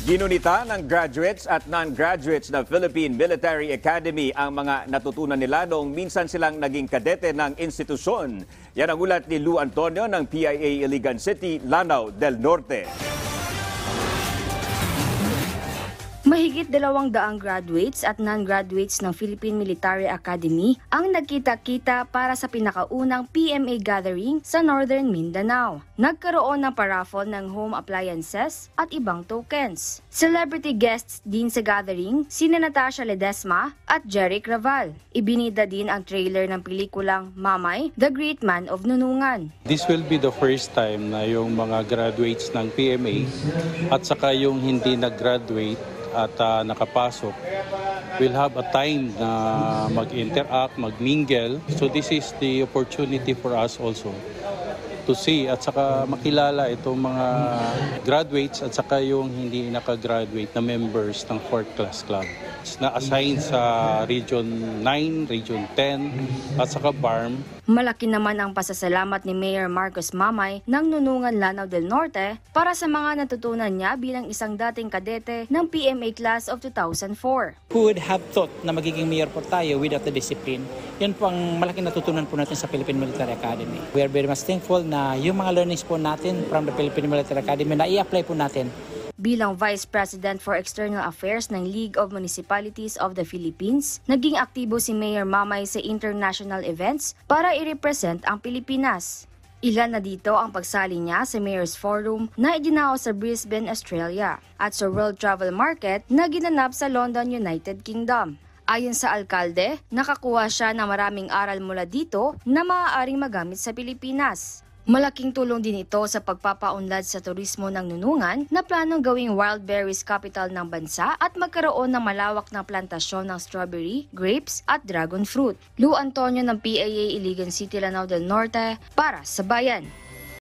Ginunita ng graduates at non-graduates ng Philippine Military Academy ang mga natutunan nila noong minsan silang naging kadete ng institusyon. Yan ang ulat ni Lou Antonio ng PIA Iligan City, Lanao del Norte. Mahigit 200 graduates at non-graduates ng Philippine Military Academy ang nagkita-kita para sa pinakaunang PMA gathering sa Northern Mindanao. Nagkaroon ng paraffle ng home appliances at ibang tokens. Celebrity guests din sa gathering sina Natasha Ledesma at Jeric Raval. Ibinida din ang trailer ng pelikulang Mamay, The Great Man of Nunungan. This will be the first time na yung mga graduates ng PMA at saka yung hindi nag-graduate at nakapasok will have a time na mag-interact, mag-mingle. So this is the opportunity for us also to see at saka makilala itong mga graduates at saka yung hindi nakagraduate na members ng 4th Class Club na assign sa Region 9, Region 10 at saka BARM. Malaki naman ang pasasalamat ni Mayor Marcos Mamay ng Nunungan Lanao del Norte para sa mga natutunan niya bilang isang dating kadete ng PMA Class of 2004. Who would have thought na magiging mayor po tayo without the discipline? Yan po ang malaking natutunan po natin sa Philippine Military Academy. We are very much thankful na yung mga learnings po natin from the Philippine Military Academy na i-apply po natin. Bilang Vice President for External Affairs ng League of Municipalities of the Philippines, naging aktibo si Mayor Mamay sa international events para i-represent ang Pilipinas. Ilan na dito ang pagsali niya sa Mayor's Forum na idinao sa Brisbane, Australia at sa World Travel Market na ginanap sa London, United Kingdom. Ayon sa alkalde, nakakuha siya ng maraming aral mula dito na maaaring magamit sa Pilipinas. Malaking tulong din ito sa pagpapaunlad sa turismo ng Nunungan na planong gawing wild berries capital ng bansa at magkaroon ng malawak na plantasyon ng strawberry, grapes at dragon fruit. Lou Antonio ng PIA Iligan City, Lanao del Norte para sa Bayan.